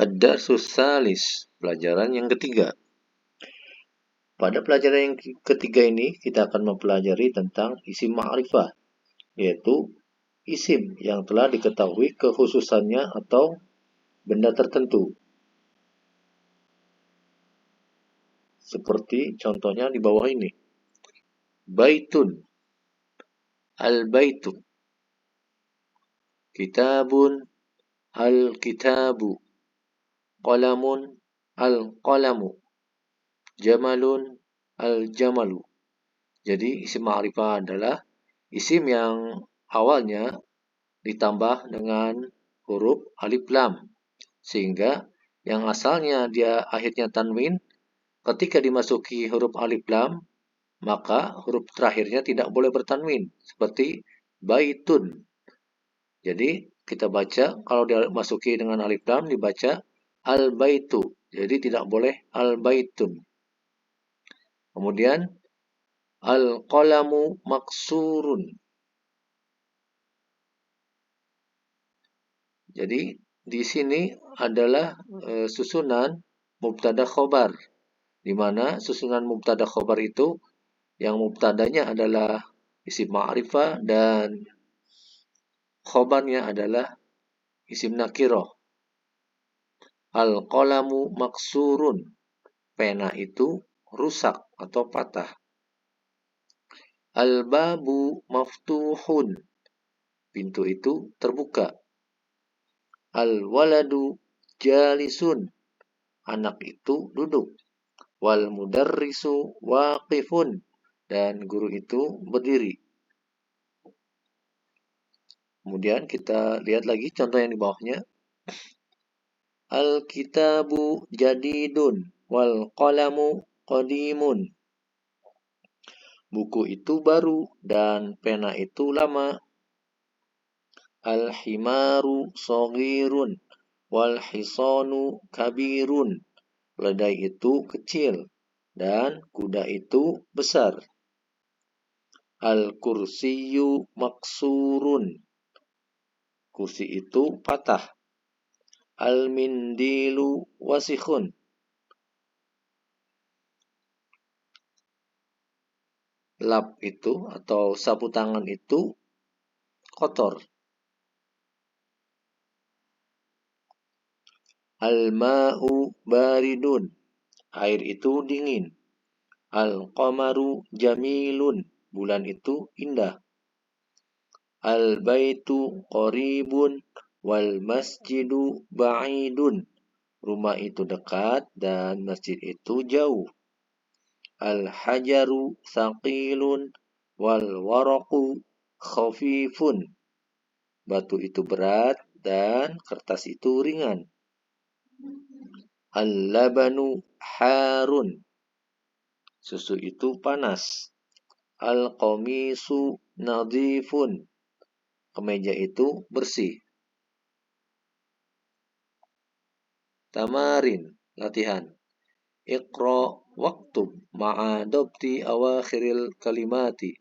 Ad-Darsus Salis, pelajaran yang ketiga. Pada pelajaran yang ketiga ini, kita akan mempelajari tentang isim ma'rifah, yaitu isim yang telah diketahui kekhususannya atau benda tertentu. Seperti contohnya di bawah ini. Baitun, al-baitu. Kitabun, al-kitabu. Qalamun, al-qalamu. Jamalun, al-jamalu. Jadi isim ma'rifah adalah isim yang awalnya ditambah dengan huruf alif lam, sehingga yang asalnya dia akhirnya tanwin, ketika dimasuki huruf alif lam, maka huruf terakhirnya tidak boleh bertanwin, seperti baitun. Jadi kita baca, kalau dimasuki dengan alif lam dibaca al-baitu, jadi tidak boleh al-baitun. Kemudian al-qalamu maksurun. Jadi di sini adalah susunan mubtada khobar, di mana susunan mubtada khobar itu yang mubtadanya adalah isim ma'rifah dan khobarnya adalah isim nakirah. Al-qalamu maksurun, pena itu rusak atau patah. Al-babu maftuhun, pintu itu terbuka. Al-waladu jalisun, anak itu duduk. Wal mudarrisu waqifun, dan guru itu berdiri. Kemudian kita lihat lagi contoh yang di bawahnya. Al-kitabu jadidun wal qalamu qadimun. Buku itu baru dan pena itu lama. Al-himaru saghirun wal hisanu kabirun. Keledai itu kecil dan kuda itu besar. Al-kursiyu maksurun, kursi itu patah. Al-mindilu wasikhun, lap itu atau sapu tangan itu kotor. Al-ma'u baridun, air itu dingin. Al-qamaru jamilun, bulan itu indah. Al-baitu qaribun wal masjidu ba'idun, rumah itu dekat dan masjid itu jauh. Al-hajaru thaqilun wal waraqu khafifun, batu itu berat dan kertas itu ringan. Al-labanu harun, susu itu panas. Al-qamisu nadhifun, kemeja itu bersih. Tamarin, latihan. Iqra waktub ma'a dabti awakhiril kalimati.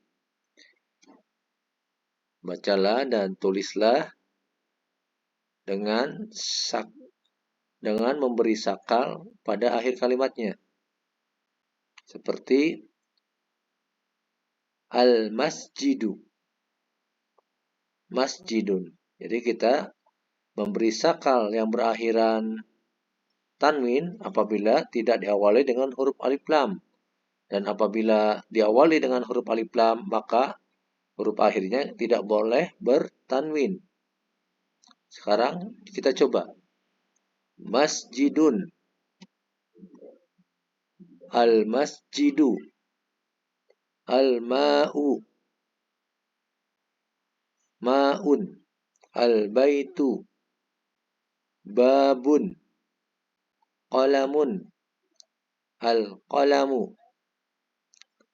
Bacalah dan tulislah dengan memberi sakal pada akhir kalimatnya. Seperti al-masjidu, masjidun. Jadi kita memberi sakal yang berakhiran tanwin apabila tidak diawali dengan huruf alif lam. Dan apabila diawali dengan huruf alif lam, maka huruf akhirnya tidak boleh bertanwin. Sekarang kita coba. Masjidun, al-masjidu, al-ma'u, ma'un, al-baitu, babun, qalamun, al-qalamu,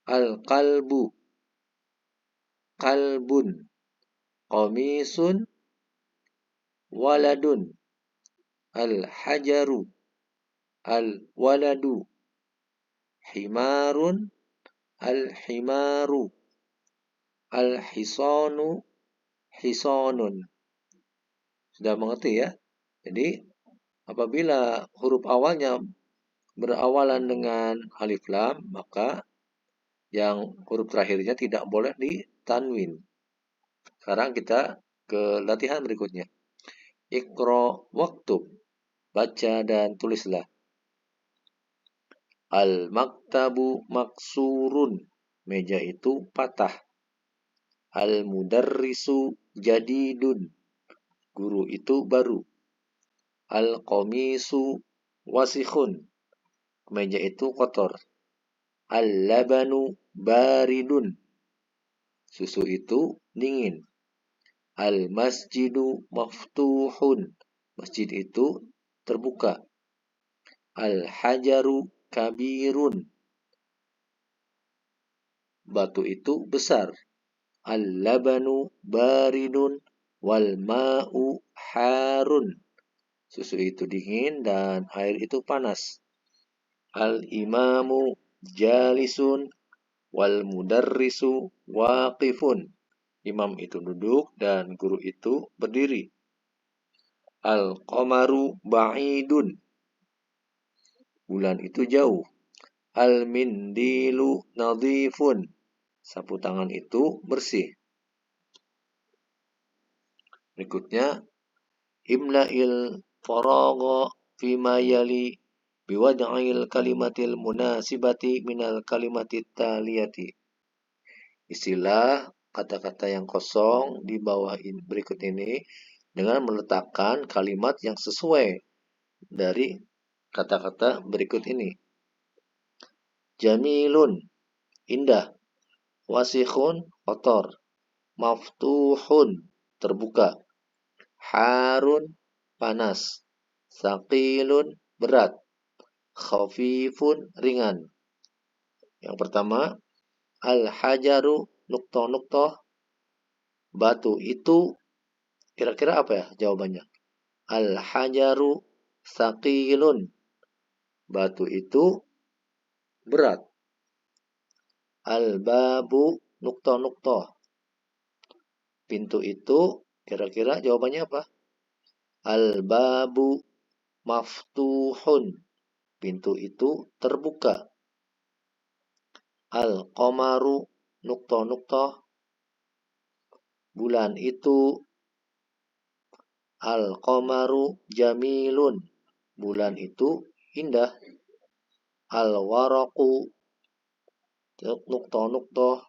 al-qalbu, qalbun, qamisun, waladun, al-hajaru, al-waladu, himarun, al-himaru, al-hisanu, hisanun. Sudah mengerti ya? Jadi Apabila huruf awalnya berawalan dengan alif lam, maka yang huruf terakhirnya tidak boleh ditanwin. Sekarang kita ke latihan berikutnya. Iqra waktub. Baca dan tulislah. Al-maktabu maksurun. Meja itu patah. Al-mudarrisu jadidun. Guru itu baru. Al-qamisu wasikhun. Meja itu kotor. Al-labanu baridun. Susu itu dingin. Al-masjidu maftuhun. Masjid itu terbuka. Al-hajaru kabirun. Batu itu besar. Al-labanu baridun wal ma'u harun. Susu itu dingin dan air itu panas. Al-imamu jalisun wal mudarrisu waqifun. Imam itu duduk dan guru itu berdiri. Al-qamaru ba'idun. Bulan itu jauh. Al-mindilu nadhifun. Sapu tangan itu bersih. Berikutnya, imla'il faragha fima yali biwad'il kalimatil munasibati minal kalimatit taliyati. Istilah kata-kata yang kosong di bawah berikut ini dengan meletakkan kalimat yang sesuai dari kata-kata berikut ini. Jamilun, indah. Wasikhun, kotor. Maftuhun, terbuka. Harun, panas. Saqilun, berat. Khafifun, ringan. Yang pertama, al-hajaru nuktoh-nuktoh. Batu itu kira-kira apa ya jawabannya? Al-hajaru saqilun. Batu itu berat. Al-babu nuktoh-nuktoh. Pintu itu kira-kira jawabannya apa? Al-babu maftuhun. Pintu itu terbuka. Al-qamaru nuktoh-nuktoh. Bulan itu. Al-qamaru jamilun. Bulan itu indah. Al-waraqu nuktoh-nuktoh.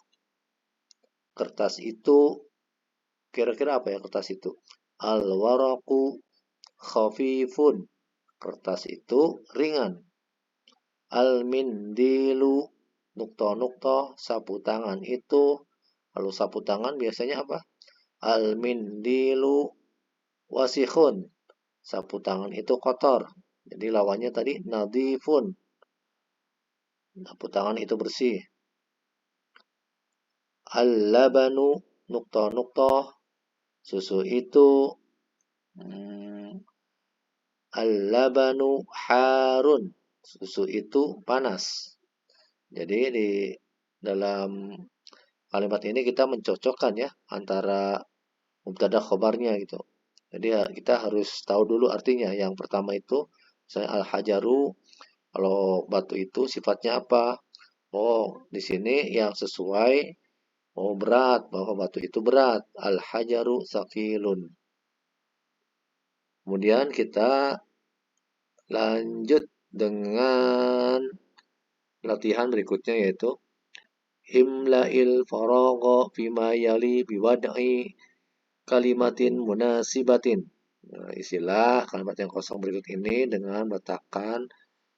Kertas itu kira-kira apa ya kertas itu? Al-waraqu khafifun. Kertas itu ringan. Al-mindilu nuktoh-nuktoh. Sapu tangan itu. Kalau sapu tangan biasanya apa? Al-mindilu wasikhun. Sapu tangan itu kotor. Jadi lawannya tadi nadhifun. Sapu tangan itu bersih. Al-labanu nuktoh-nuktoh. Susu itu al-labanu harun. Susu itu panas. Jadi di dalam kalimat ini kita mencocokkan ya antara mubtada khobarnya gitu. Jadi kita harus tahu dulu artinya. Yang pertama itu misalnya al-hajaru, kalau batu itu sifatnya apa? Oh, di sini yang sesuai berat, bahwa batu itu berat. Al-hajaru saqilun. Kemudian kita lanjut dengan latihan berikutnya yaitu imla'il faragha fima yali biwad'i kalimatin munasibatin. Nah, istilah kalimat yang kosong berikut ini dengan meletakkan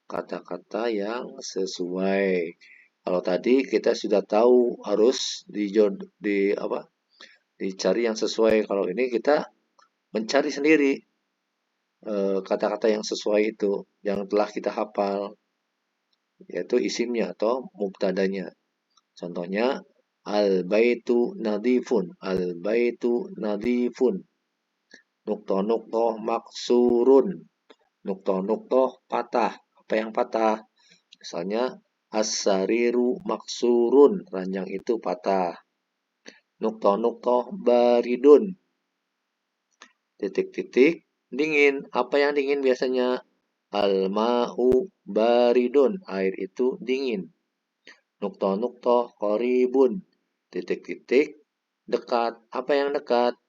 kata-kata yang sesuai. Kalau tadi kita sudah tahu harus dicari yang sesuai. Kalau ini kita mencari sendiri kata-kata yang sesuai itu yang telah kita hafal, yaitu isimnya atau mubtadanya. Contohnya al-baitu nadifun. Al-baitu nadifun. Nuktoh-nuktoh maksurun. Nuktoh-nuktoh patah. Apa yang patah? Misalnya as-sariru maksurun. Ranjang itu patah. Nuktoh-nuktoh baridun. Titik-titik Dingin. Apa yang dingin biasanya? Al-ma'u baridun. Air itu dingin. Nukto koribun. Titik-titik dekat. Apa yang dekat?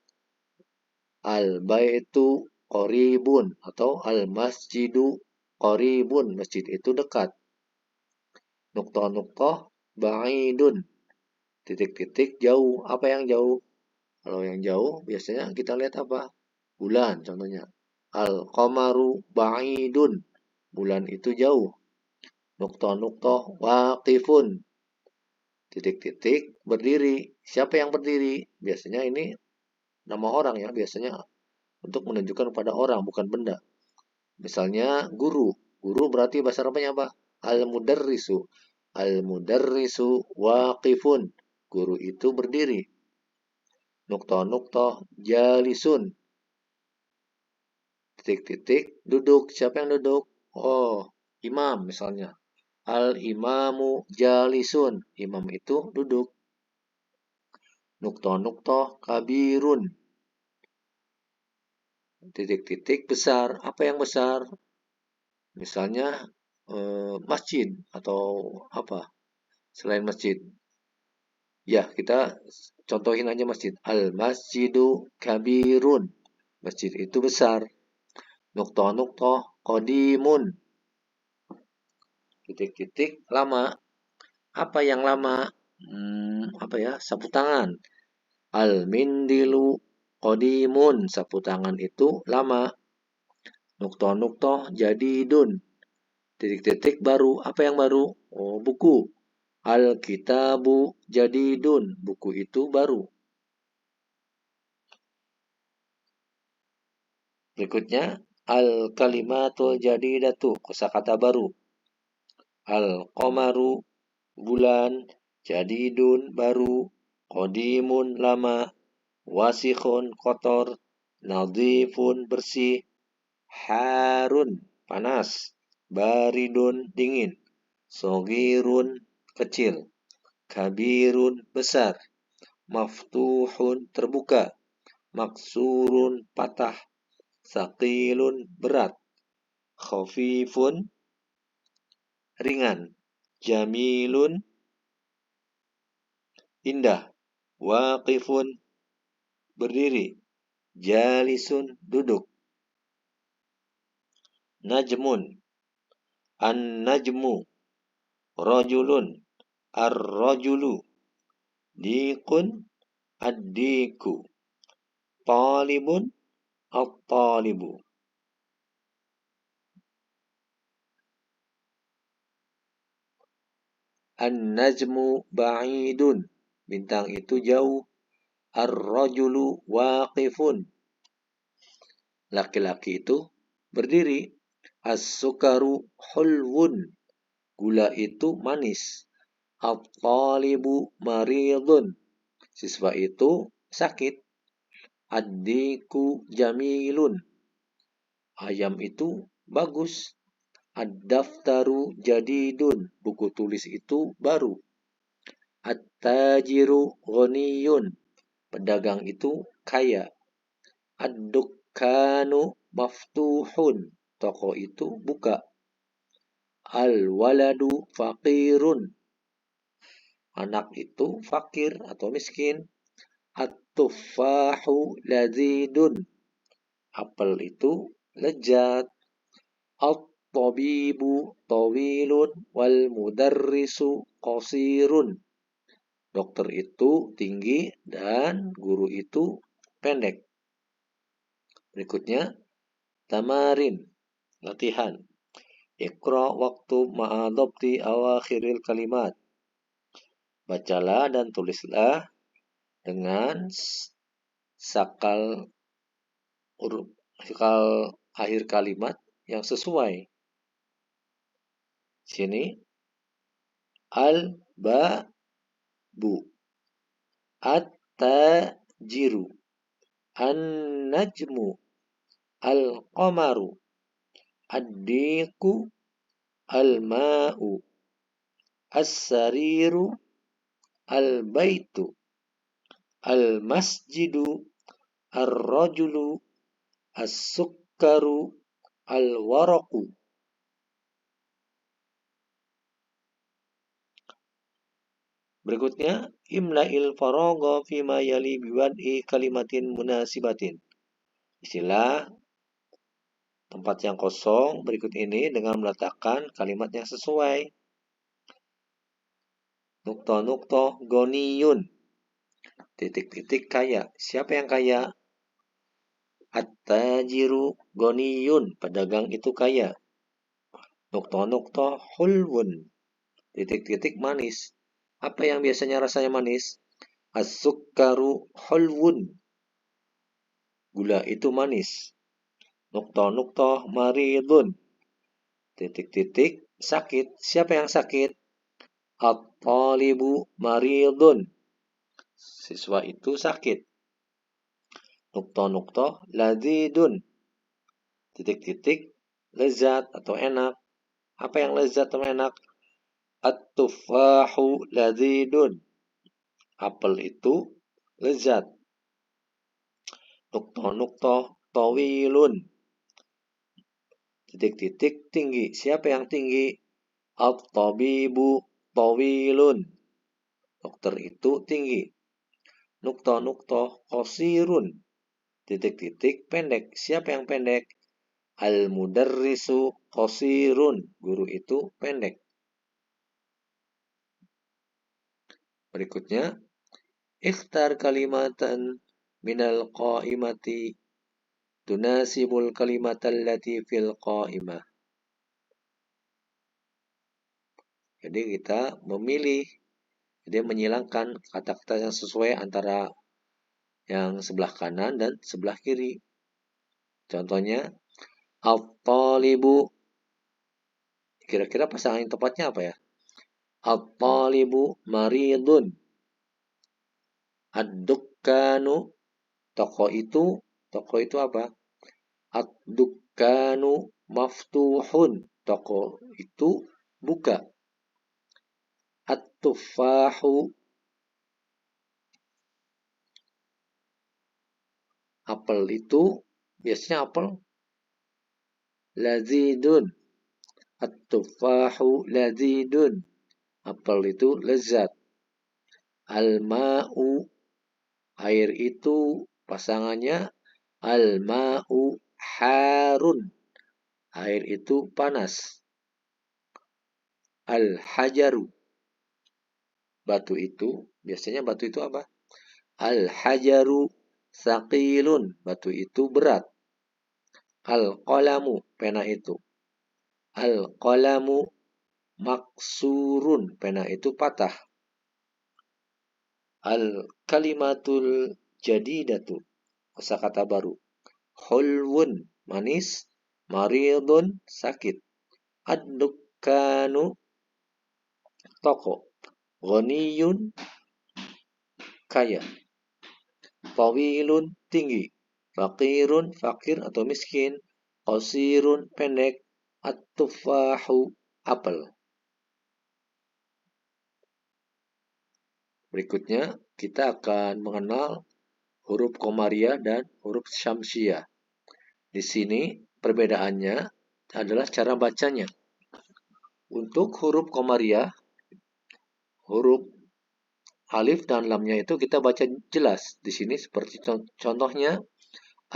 Al-baitu koribun. Atau al-masjidu koribun. Masjid itu dekat. Nukto ba'idun. Titik-titik jauh. Apa yang jauh? Kalau yang jauh biasanya kita lihat apa? Bulan contohnya. Al-qamaru ba'idun. Bulan itu jauh. Nukto waqifun. Titik-titik berdiri. Siapa yang berdiri? Biasanya ini nama orang ya. Biasanya untuk menunjukkan kepada orang bukan benda. Misalnya guru. Guru berarti bahasa Arabnya apa? Al-mudarrisu. Al-mudarrisu waqifun. Guru itu berdiri. Nukto jalisun. Titik-titik duduk. Siapa yang duduk? Oh, imam misalnya. Al-imamu jalisun. Imam itu duduk. Nukto kabirun. Titik-titik besar. Apa yang besar? Misalnya masjid atau apa? Selain masjid. Ya, kita contohin aja masjid. Al-masjidu kabirun. Masjid itu besar. Nukto qadimun. Titik-titik lama. Apa yang lama? Apa ya? Sapu tangan. Al-mindilu qadimun. Sapu tangan itu lama. Nukto jadidun. Titik-titik baru. Apa yang baru? Oh, buku. Al-kitabu jadidun. Buku itu baru. Berikutnya, al-kalimatul jadidatu. Kosakata baru. Al-qamaru bulan, jadidun baru, qadimun lama, wasikhun kotor, nadhifun bersih, harun panas, baridun dingin, sogirun kecil, kabirun besar, maftuhun terbuka, maksurun patah, saqilun berat, khafifun ringan, jamilun indah, waqifun berdiri, jalisun duduk, najmun an-najmu, rajulun ar-rajulu, diqun ad-diku, talibun at-talibu. An-najmu ba'idun. Bintang itu jauh. Ar-rajulu waqifun. Laki-laki itu berdiri. As-sukaru hulwun. Gula itu manis. At-talibu maridun. Siswa itu sakit. Ad-diku jamilun. Ayam itu bagus. Ad-daftaru jadidun. Buku tulis itu baru. At-tajiru ghaniyun. Pedagang itu kaya. Ad-dukkanu maftuhun. Toko itu buka. Al-waladu faqirun. Anak itu fakir atau miskin. At-tuffahu lazidun. Apel itu lezat. At-tabibu tawilun wal mudarrisu qasirun. Dokter itu tinggi dan guru itu pendek. Berikutnya, tamarin, latihan. Iqra waktu ma'adabti awakhiril kalimat. Bacalah dan tulislah dengan sakal akhir kalimat yang sesuai. Sini al-babu, at-tajiru, an-najmu, al-qamaru, ad-diqu, al-ma'u, as-sariru, al-baitu, al-masjidu, ar-rajulu, as-sukku, As-sukkaru, al-waraku. Berikutnya, imla'il faragha fima yali biwad'i kalimatin munasibatin. Istilah tempat yang kosong berikut ini dengan meletakkan kalimat yang sesuai. Nukta-nukta goniyun. Titik-titik kaya. Siapa yang kaya? At-tajiru goniyun. Pedagang itu kaya. Nukta-nukta hulwun. Titik-titik manis. Apa yang biasanya rasanya manis? As-sukkaru hulwun. Gula itu manis. Nukta-nukta maridun. Titik-titik sakit. Siapa yang sakit? At-talibu maridun. Siswa itu sakit. Nukta-nukta lazidun. Titik-titik lezat atau enak. Apa yang lezat atau enak? At-tufahu lazidun. Apel itu lezat. Nukta-nukta tawilun. Titik-titik tinggi. Siapa yang tinggi? At-tabibu tawilun. Dokter itu tinggi. Nukta-nukta qasirun. Titik-titik pendek. Siapa yang pendek? Al-mudarrisu qasirun. Guru itu pendek. Berikutnya, ikhtar kalimatan minal qaimati tunasibul kalimatal lati fil qaimah. Jadi kita memilih, jadi menyilangkan kata-kata yang sesuai antara yang sebelah kanan dan sebelah kiri. Contohnya, at-talibu. Kira-kira pasangan yang tepatnya apa ya? At-talibu maridun. Ad-dukkanu. Toko itu apa? Ad-dukkanu maftuhun. Toko itu buka. At-tufahu. Apel itu biasanya apel lazidun. At-tufahu lazidun. Apel itu lezat. Al-ma'u. Air itu pasangannya al-ma'u harun. Air itu panas. Al-hajaru. Batu itu, biasanya batu itu apa? Al-hajaru saqilun. Batu itu berat. Al-qalamu. Pena itu. Al-qalamu maksurun. Pena itu patah. Al-kalimatul jadidatu. Kosakata baru. Hulwun. Manis. Maridun. Sakit. Ad-dukkanu. Toko. Ghaniyun. Kaya. Tawilun. Tinggi. Fakirun. Fakir atau miskin. Qasirun. Pendek. At-tufahu. Apel. Berikutnya kita akan mengenal huruf Komariah dan huruf Syamsiah. Di sini perbedaannya adalah cara bacanya. Untuk huruf Komariah, huruf alif dan lamnya itu kita baca jelas. Di sini seperti contohnya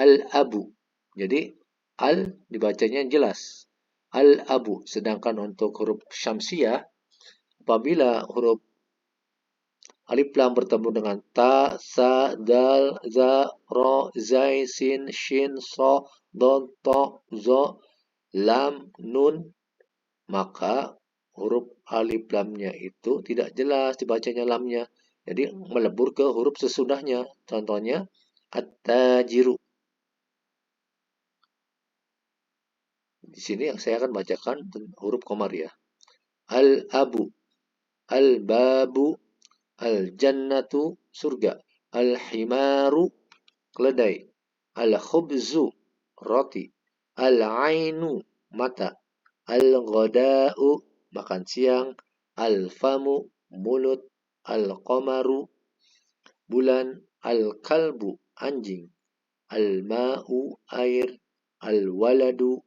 al-abu. Jadi al dibacanya jelas. Al-abu. Sedangkan untuk huruf Syamsiah, apabila huruf alif lam bertemu dengan ta, sa, dal, za, ro, zai, sin, shin, so, don, to, zo, lam, nun, maka huruf alif lamnya itu tidak jelas dibacanya lamnya. Jadi melebur ke huruf sesudahnya. Contohnya at-tajiru. Di sini yang saya akan bacakan huruf Komariah. Al-abu, al-babu, al-jannatu, surga. Al-himaru, keledai. Al-khubzu, roti. Al-ainu, mata. Al-ghada'u, makan siang. Al-famu, mulut. Al-qamaru, bulan. Al-kalbu, anjing. Al-ma'u, air. al-waladu,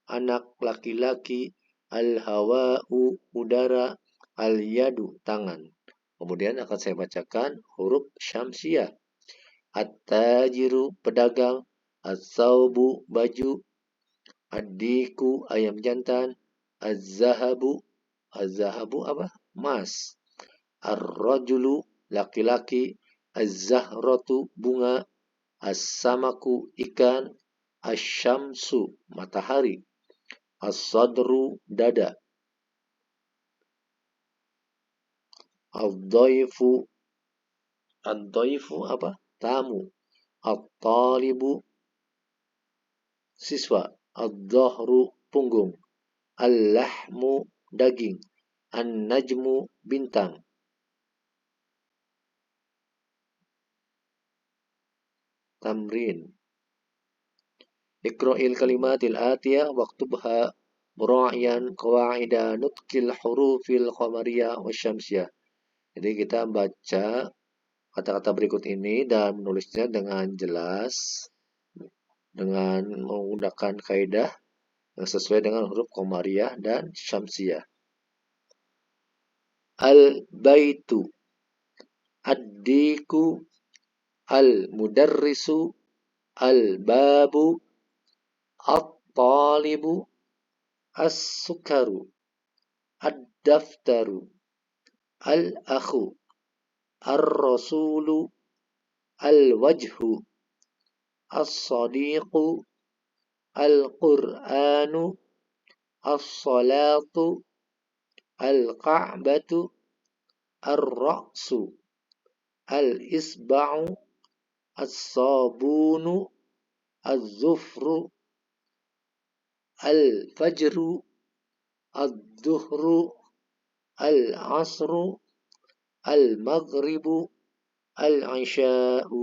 anak laki-laki, al-hawa'u, udara, al-yadu, tangan. Kemudian akan saya bacakan huruf syamsiah. At-tajiru, pedagang, as-saubu, baju, ad-diku, ayam jantan, az-zahabu, az-zahabu apa? Emas. Ar-rajulu, laki-laki, az-zahratu, bunga, as-samaku, ikan, asy-syamsu, matahari, as-sadru, dada, ad-dhaifu, ad-dhaifu apa? Tamu, at-talibu, siswa, ad-dhahru, punggung, al-lahmu, daging, an-najmu, bintang. Tamrin. Iqra'il kalimatil atiyah waktubha mura'iyan qawaida nutqil hurufil qamariyah wasyamsiyah. Jadi kita baca kata-kata berikut ini dan menulisnya dengan jelas dengan menggunakan kaidah yang sesuai dengan huruf qamariyah dan syamsiyah. Al-baitu, ad-diku, al-mudarrisu, al-babu, at-talibu, as-sukaru, ad-daftaru, al-akhu, ar-rasulu, al-wajhu, as-sadiqu, al-qur'anu, as-salatu, al-ka'batu, ar-ra'su, al-isba'u, as-sabunu, az-zufru, al-fajru, ad-duhru, al-asru, al-maghribu, al-isha'u.